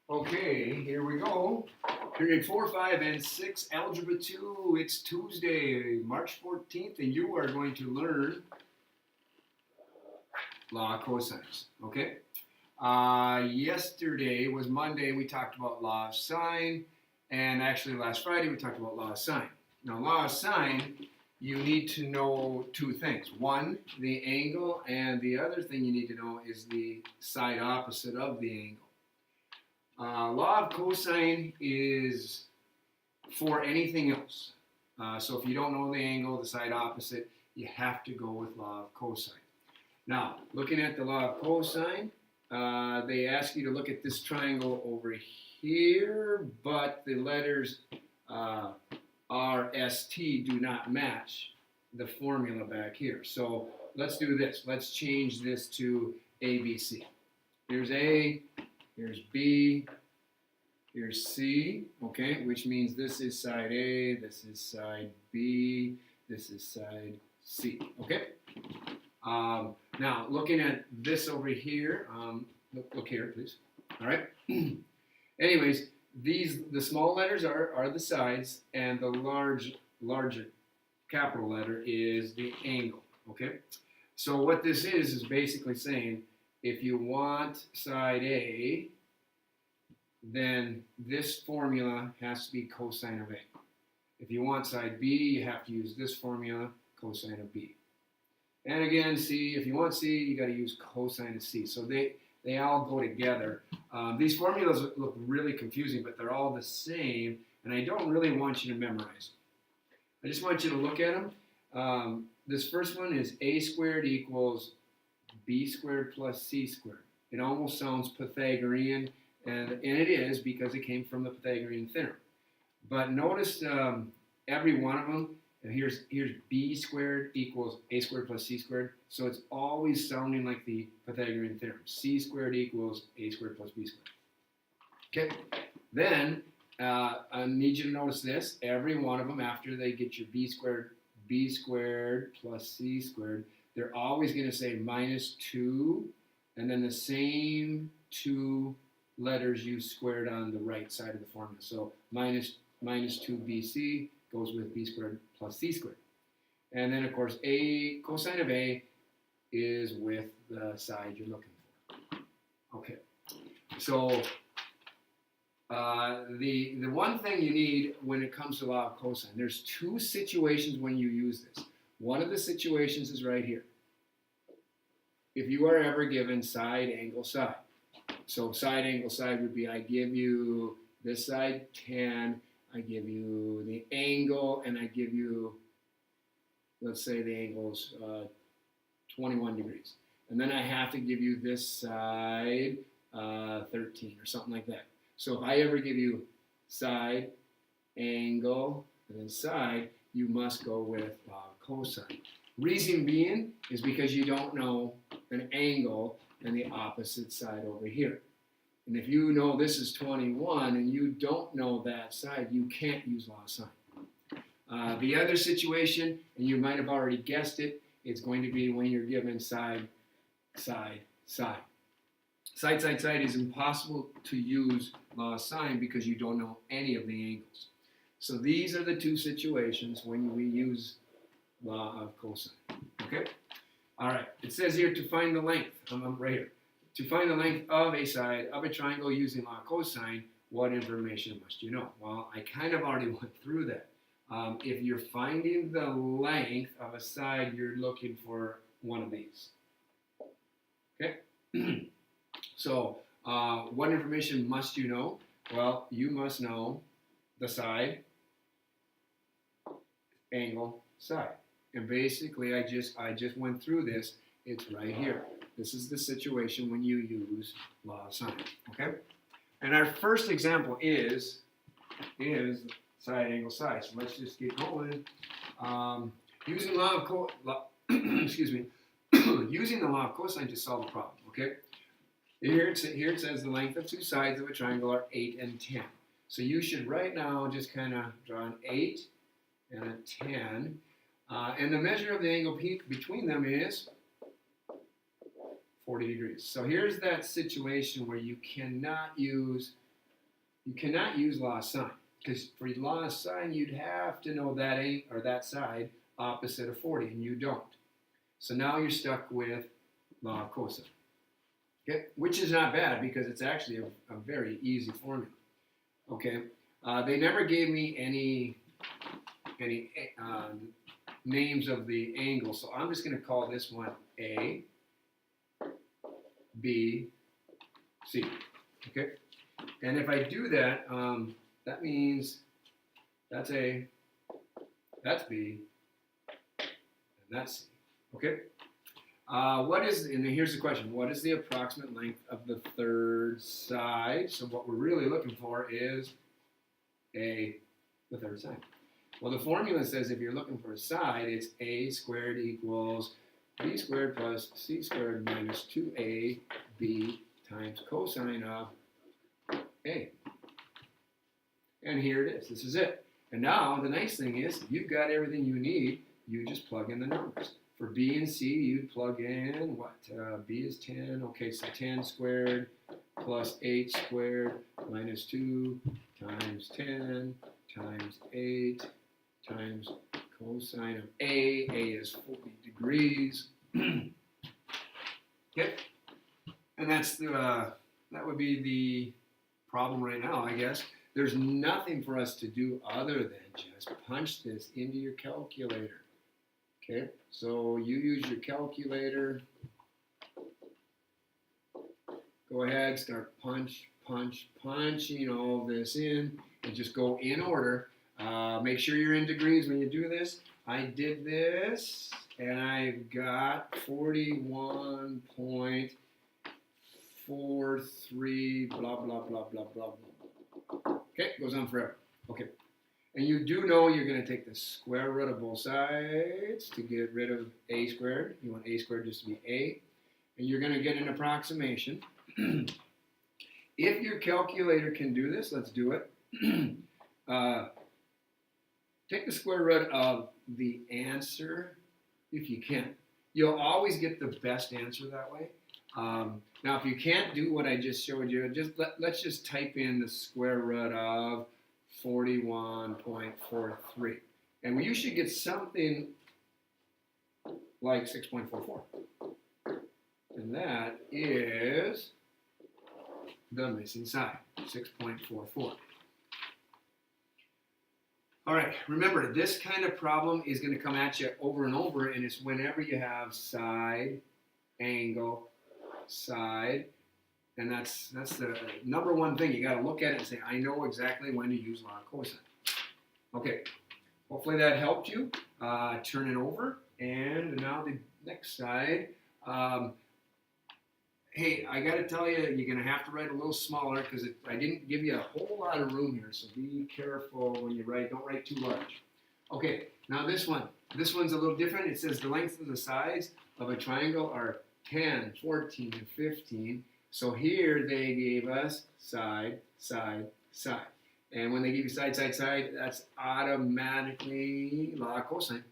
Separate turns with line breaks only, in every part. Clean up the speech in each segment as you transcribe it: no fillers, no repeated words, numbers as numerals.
Okay, here we go. Period 4, 5, and 6, Algebra 2. It's Tuesday, March 14th, and you are going to learn Law of Cosines. Okay? Yesterday was Monday. We talked about Law of Sine, and actually last Friday we talked about Law of Sine. Now, Law of Sine, you need to know two things. One, the angle, and the other thing you need to know is the side opposite of the angle. Law of cosine is for anything else. So if you don't know the angle, the side opposite, you have to go with law of cosine. Now, looking at the law of cosine, they ask you to look at this triangle over here, but the letters R, S, T do not match the formula back here. So let's do this. Let's change this to ABC. Here's A, here's B, here's C, okay, which means this is side A, this is side B, this is side C, okay? Now, looking at this over here, look here, please, all right? Anyways, the small letters are the sides, and the larger capital letter is the angle, okay? So what this is basically saying, if you want side A, then this formula has to be cosine of A. If you want side B, you have to use this formula, cosine of B. And again, C, if you want C, you got to use cosine of C. So they all go together. These formulas look really confusing, but they're all the same, and I don't really want you to memorize them. I just want you to look at them. This first one is A squared equals B squared plus C squared. It almost sounds Pythagorean, and it is because it came from the Pythagorean theorem. But notice every one of them, and here's B squared equals A squared plus C squared. So it's always sounding like the Pythagorean theorem. C squared equals A squared plus B squared. Okay, then I need you to notice this. Every one of them, after they get your B squared plus C squared, they're always going to say minus 2, and then the same 2 letters you squared on the right side of the formula. So minus 2bc goes with b squared plus c squared. And then, of course, A cosine of A is with the side you're looking for. Okay. So the one thing you need when it comes to law of cosine, there's 2 situations when you use this. One of the situations is right here. If you are ever given side, angle, side. So side, angle, side would be I give you this side 10, I give you the angle, and I give you, let's say the angle's 21 degrees. And then I have to give you this side 13 or something like that. So if I ever give you side, angle, and then side, you must go with cosine. Reason being is because you don't know an angle and the opposite side over here. And if you know this is 21 and you don't know that side, you can't use law of sine. The other situation, and you might have already guessed it, it's going to be when you're given side, side, side. Side, side, side is impossible to use law of sine because you don't know any of the angles. So these are the 2 situations when we use law of cosine. Okay? All right. It says here to find the length. I'm right here. To find the length of a side of a triangle using law of cosine, what information must you know? Well, I kind of already went through that. If you're finding the length of a side, you're looking for one of these. Okay? So, what information must you know? Well, you must know the side, angle, side. And basically, I just went through this. It's right here. This is the situation when you use law of sine. Okay? And our first example is side, angle, side. So let's just get going. Using excuse me, using the law of cosine to solve the problem. Okay? Here it says the length of 2 sides of a triangle are 8 and 10. So you should right now just kind of draw an 8 and a 10. And the measure of the angle between them is 40 degrees. So here's that situation where you cannot use You cannot use law of sine, because for law of sine, you'd have to know that or that side opposite of 40, and you don't. So now you're stuck with law of cosine, okay? Which is not bad because it's actually a very easy formula, okay? They never gave me any names of the angles, so I'm just going to call this one A, B, C, okay? And if I do that, that means that's A, that's B, and that's C, okay? And here's the question, what is the approximate length of the third side? So what we're really looking for is the third side. Well, the formula says if you're looking for a side, it's A squared equals B squared plus C squared minus 2AB times cosine of A. And here it is. This is it. And now the nice thing is you've got everything you need. You just plug in the numbers. For B and C, you plug in what? B is 10. Okay, so 10 squared plus 8 squared minus 2 times 10 times 8 times cosine of A. A is 40 degrees. Okay, and that would be the problem right now, I guess. There's nothing for us to do other than just punch this into your calculator. Okay, so you use your calculator. Go ahead, start punching all this in, and just go in order. Make sure you're in degrees when you do this. I did this, and I've got 41.43, blah, blah, blah, blah, blah. Okay, goes on forever. Okay. And you do know you're going to take the square root of both sides to get rid of A squared. You want A squared just to be A. And you're going to get an approximation. If your calculator can do this, let's do it. Take the square root of the answer if you can. You'll always get the best answer that way. Now, if you can't do what I just showed you, let's just type in the square root of 41.43. And you should get something like 6.44. And that is the missing side, 6.44. All right, remember, this kind of problem is going to come at you over and over, and it's whenever you have side, angle, side, and that's the number one thing. You got to look at it and say, I know exactly when to use law of cosine. Okay, hopefully that helped you. Turn it over, and now the next side. Hey, I got to tell you, you're going to have to write a little smaller because I didn't give you a whole lot of room here, so be careful when you write. Don't write too large. Okay, now this one. This one's a little different. It says the lengths of the sides of a triangle are 10, 14, and 15. So here they gave us side, side, side. And when they give you side, side, side, that's automatically law of cosine.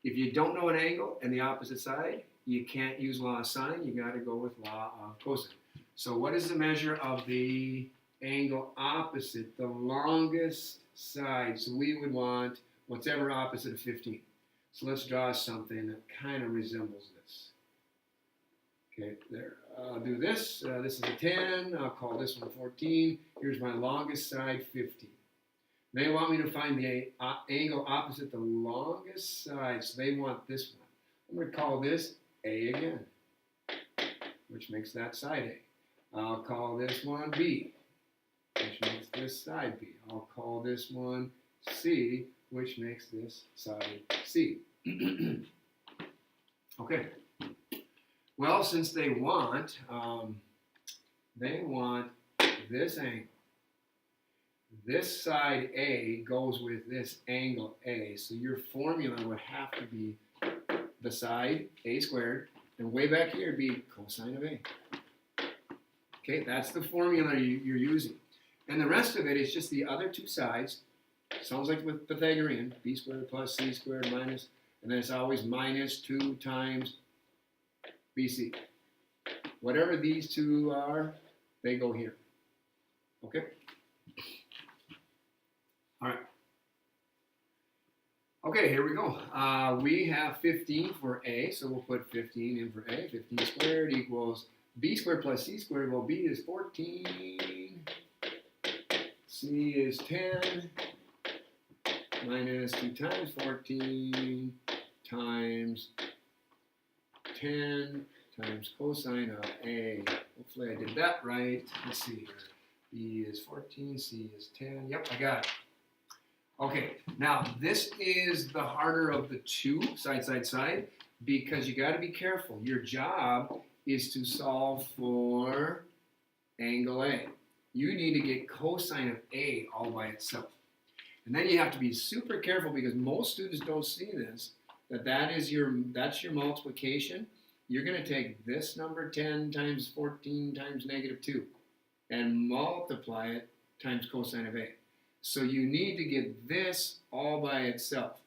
If you don't know an angle and the opposite side, you can't use law of sine. You got to go with law of cosine. So what is the measure of the angle opposite the longest side? So we would want whatever opposite of 15. So let's draw something that kind of resembles this. Okay, there. I'll do this. This is a 10. I'll call this one 14. Here's my longest side, 15. They want me to find the angle opposite the longest side, so they want this one. I'm going to call this A again, which makes that side A. I'll call this one B, which makes this side B. I'll call this one C, which makes this side C. Okay. Well, since they want this angle. This side A goes with this angle A, so your formula would have to be the side A squared, and way back here would be cosine of A. Okay, that's the formula you're using. And the rest of it is just the other two sides. Sounds like with Pythagorean, B squared plus C squared minus, and then it's always minus 2 times BC. Whatever these two are, they go here. Okay? All right. Okay, here we go. We have 15 for A, so we'll put 15 in for A. 15 squared equals B squared plus C squared. Well, B is 14. C is 10 minus 2 times 14 times 10 times cosine of A. Hopefully I did that right. Let's see here. B is 14, C is 10. Yep, I got it. Okay, now this is the harder of the two, side, because you got to be careful. Your job is to solve for angle A. You need to get cosine of A all by itself. And then you have to be super careful because most students don't see this, that's your multiplication. You're going to take this number 10 times 14 times negative 2 and multiply it times cosine of A. So you need to get this all by itself.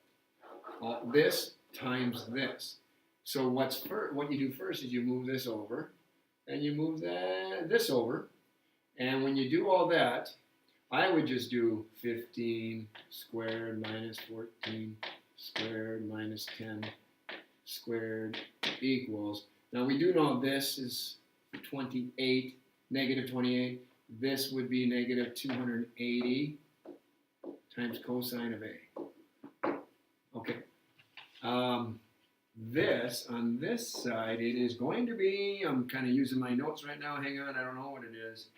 This times this. So what you do first is you move this over, and you move this over, and when you do all that, I would just do 15 squared minus 14 squared minus 10 squared equals. Now we do know this is 28, negative 28. This would be negative 280 times cosine of A. Okay. This, on this side, it is going to be, I'm kind of using my notes right now. Hang on, I don't know what it is.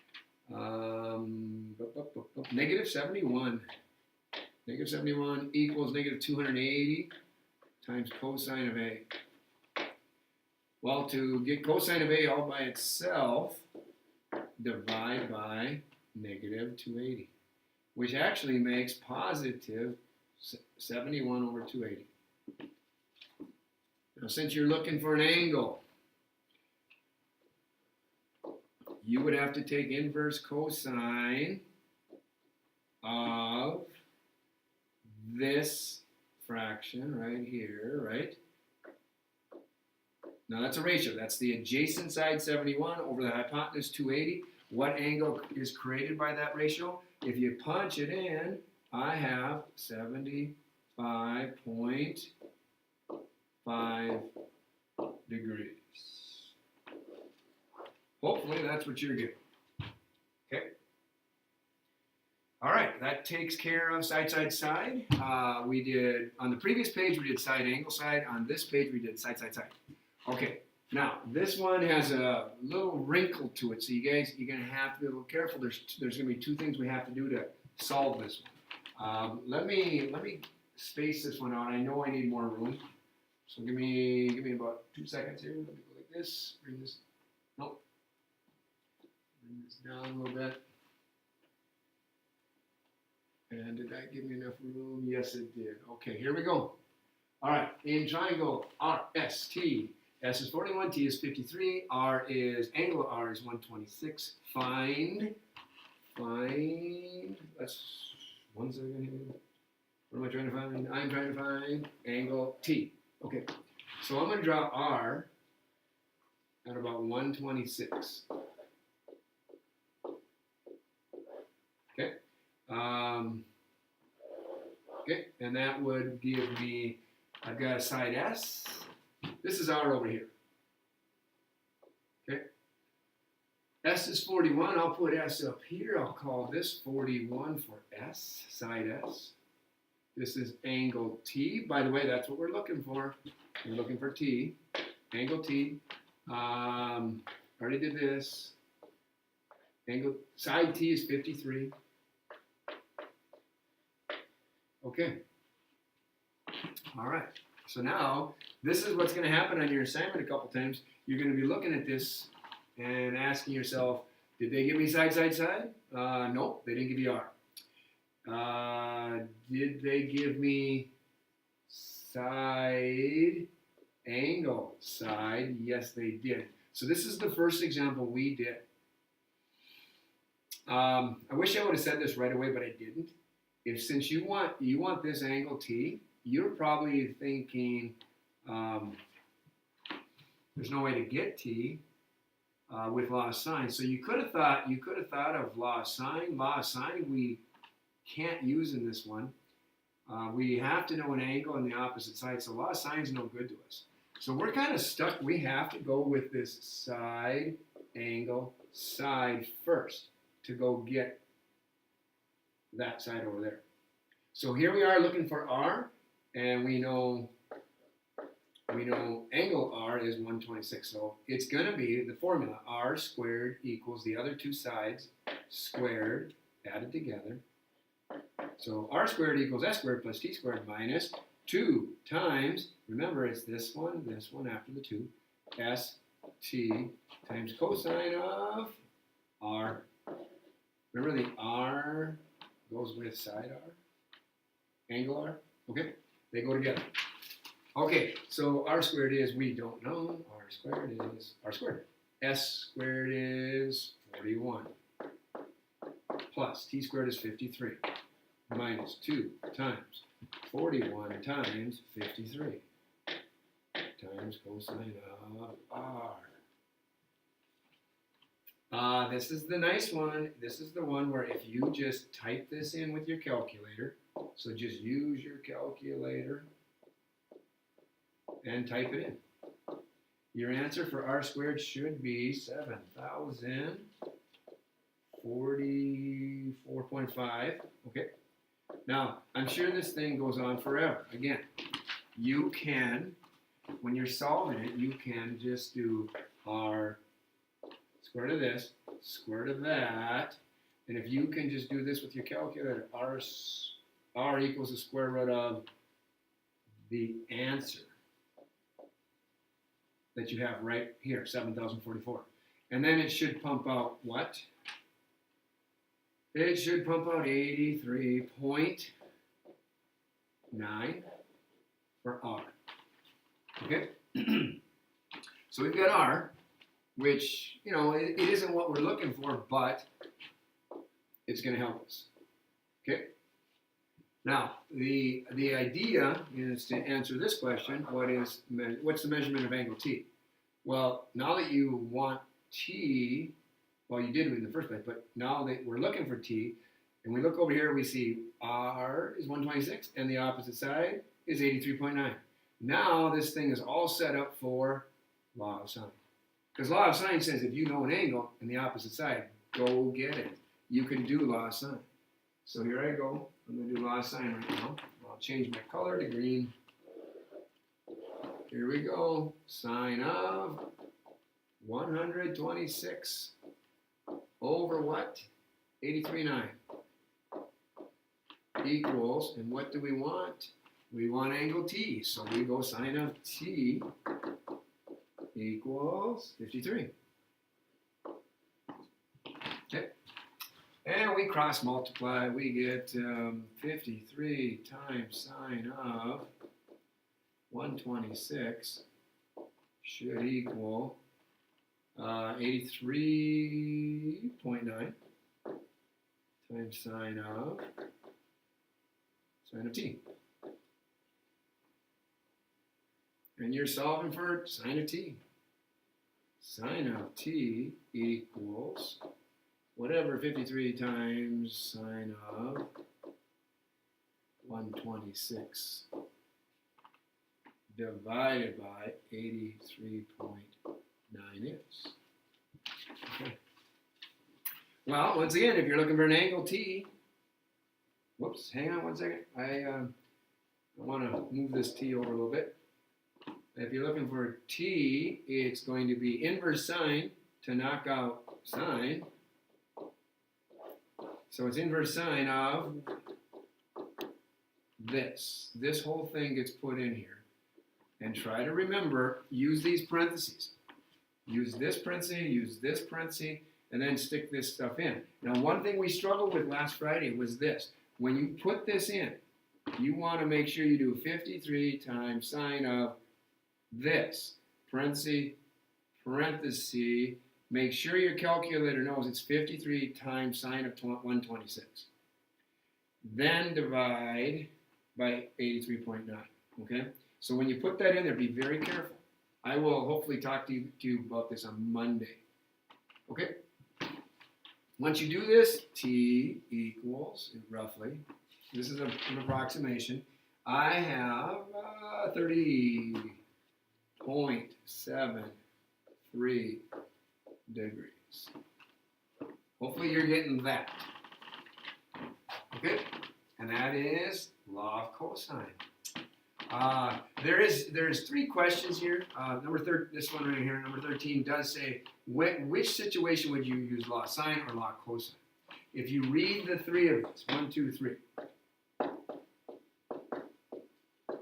Negative 71. Negative 71 equals negative 280 times cosine of A. Well, to get cosine of A all by itself, divide by negative 280. Which actually makes positive 71 over 280. Now, since you're looking for an angle, you would have to take inverse cosine of this fraction right here, right? Now, that's a ratio. That's the adjacent side, 71, over the hypotenuse, 280. What angle is created by that ratio? If you punch it in, I have 75.5 degrees. Hopefully that's what you're getting. Okay. All right, that takes care of side. We did, on the previous page, we did side, angle, side. On this page, we did side. Okay. Now, this one has a little wrinkle to it, so you guys, you're going to have to be a little careful. There's going to be two things we have to do to solve this one. Let me space this one out. I know I need more room, so give me about 2 seconds here. Let me go like this. Bring this down a little bit. And did that give me enough room? Yes, it did. Okay, here we go. All right, in triangle RST. S is 41, T is 53, angle R is 126. Find, that's 1 second here. What am I trying to find? I'm trying to find angle T. Okay, so I'm going to draw R at about 126. Okay, okay, and that would give me, I've got a side S. This is R over here. Okay. S is 41. I'll put S up here. I'll call this 41 for S, side S. This is angle T. By the way, that's what we're looking for. We're looking for T. Angle T. Already did this. Side T is 53. Okay. All right. So now, this is what's going to happen on your assignment a couple times. You're going to be looking at this and asking yourself, did they give me side? Nope, they didn't give you R. Did they give me side, angle, side? Yes, they did. So this is the first example we did. I wish I would have said this right away, but I didn't. Since you want this angle T, you're probably thinking there's no way to get T. with law of sine. So you could have thought of law of sine. Law of sine we can't use in this one. We have to know an angle on the opposite side. So law of sine is no good to us. So we're kind of stuck. We have to go with this side angle side first to go get that side over there. So here we are looking for R, and we know angle R is 126. So it's going to be the formula R squared equals the other two sides squared added together. So R squared equals S squared plus T squared minus 2 times, remember it's this one after the 2, ST times cosine of R. Remember the R goes with side R, angle R, okay? They go together. Okay, so R squared is, we don't know, R squared is R squared. S squared is 41 plus T squared is 53 minus 2 times 41 times 53 times cosine of R. This is the nice one. This is the one where if you just type this in with your calculator, so just use your calculator and type it in. Your answer for R squared should be 7,044.5. Okay. Now, I'm sure this thing goes on forever. Again, you can, when you're solving it, you can just do R square root of this, square root of that, and if you can just do this with your calculator, R equals the square root of the answer that you have right here, 7,044. And then it should pump out what? It should pump out 83.9 for R. Okay? So we've got R, which, you know, it isn't what we're looking for, but it's going to help us. Okay? Now, the idea is to answer this question, what's the measurement of angle T? Well, now that you want T, well, you did it in the first place, but now that we're looking for T, and we look over here, we see R is 126, and the opposite side is 83.9. Now this thing is all set up for law of sine. Because law of sine says if you know an angle and the opposite side, go get it. You can do law of sine. So here I go. I'm going to do law of sine right now. I'll change my color to green. Here we go. Sine of 126 over what? 83.9 equals, and what do we want? We want angle T. So we go sine of T equals 53. Okay. And we cross multiply. We get 53 times sine of 126 should equal 83.9 times sine of T. And you're solving for sine of T. Sine of T equals whatever 53 times sine of 126 divided by 83.9 is. Okay. Well, once again, if you're looking for an angle T, whoops, hang on one second. I want to move this T over a little bit. If you're looking for T, it's going to be inverse sine to knock out sine. So it's inverse sine of this. This whole thing gets put in here. And try to remember, use these parentheses. Use this parenthesis, and then stick this stuff in. Now, one thing we struggled with last Friday was this. When you put this in, you want to make sure you do 53 times sine of this, parenthesis, make sure your calculator knows it's 53 times sine of 126. Then divide by 83.9, okay? So when you put that in there, be very careful. I will hopefully talk to you about this on Monday. Okay. Once you do this, t equals, roughly, this is an approximation, I have 30.73 degrees. Hopefully you're getting that. Okay? And that is law of cosine. There's 3 questions here. This one right here, number 13, does say, which situation would you use law of sine or law of cosine? If you read the 3 of these, 1, 2, 3,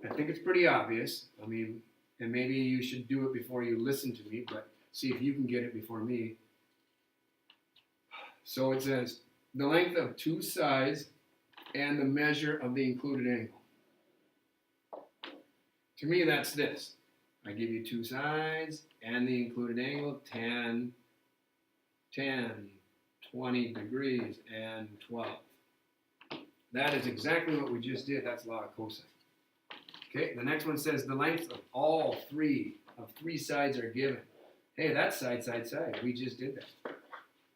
I think it's pretty obvious. I mean, and maybe you should do it before you listen to me, but see if you can get it before me. So it says, the length of 2 sides and the measure of the included angle. To me, that's this. I give you 2 sides and the included angle, 10, 20 degrees, and 12. That is exactly what we just did. That's law of cosine. Okay, the next one says the length of all 3 sides are given. Hey, that's side. We just did that.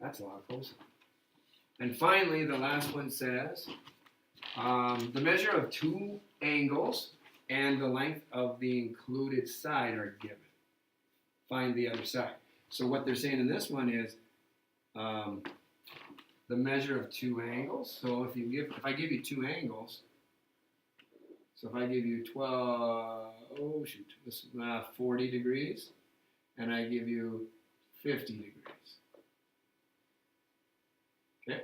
That's law of cosine. And finally, the last one says the measure of 2 angles and the length of the included side are given. Find the other side. So what they're saying in this one is the measure of 2 angles. So if I give you 2 angles, so if I give you 40 degrees, and I give you 50 degrees. Okay?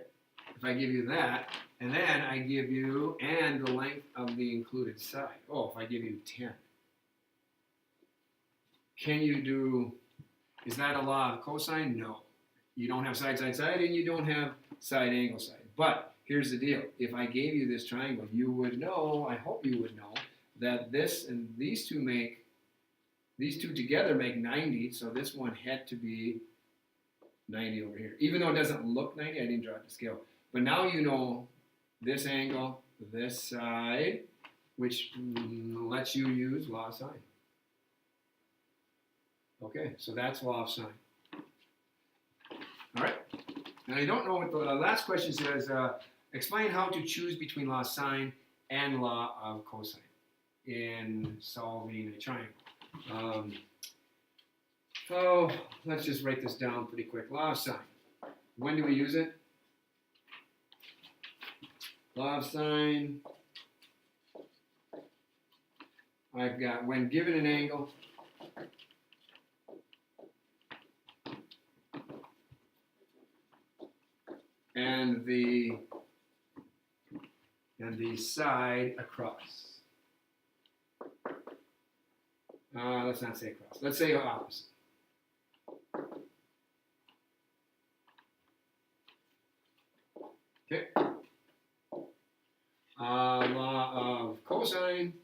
If I give you that, and then I give you, and the length of the included side. Oh, if I give you 10. Can you do, is that a law of cosine? No. You don't have side, and you don't have side, angle, side. But here's the deal. If I gave you this triangle, you would know, I hope you would know, that this and these two together make 90, so this one had to be 90 over here. Even though it doesn't look 90, I didn't draw it to scale. But now you know this angle, this side, which lets you use law of sine. Okay, so that's law of sine. All right. Now I don't know what the last question says. Explain how to choose between law of sine and law of cosine in solving a triangle. So let's just write this down pretty quick. Law of sine. When do we use it? Law of sine. I've got when given an angle, and the side across. Let's not say across. Let's say opposite. Okay. Law of cosine.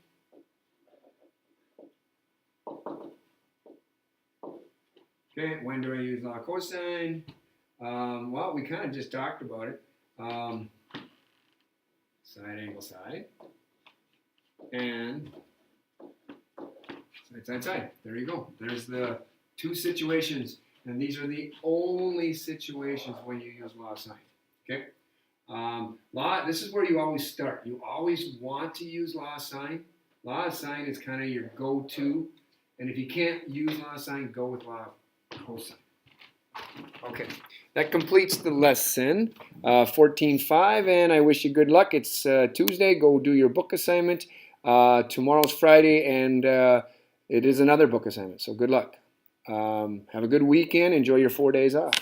Okay, when do I use law of cosine? Well, we kind of just talked about it. Side, angle, side. And side. There you go. There's the 2 situations. And these are the only situations when you use law of sine. Okay? This is where you always start. You always want to use law of sine. Law of sine is kind of your go-to. And if you can't use law of sine, go with law of cosine. Okay, that completes the lesson, 14.5, and I wish you good luck. It's Tuesday. Go do your book assignment. Tomorrow's Friday, and it is another book assignment, so good luck. Have a good weekend. Enjoy your 4 days off.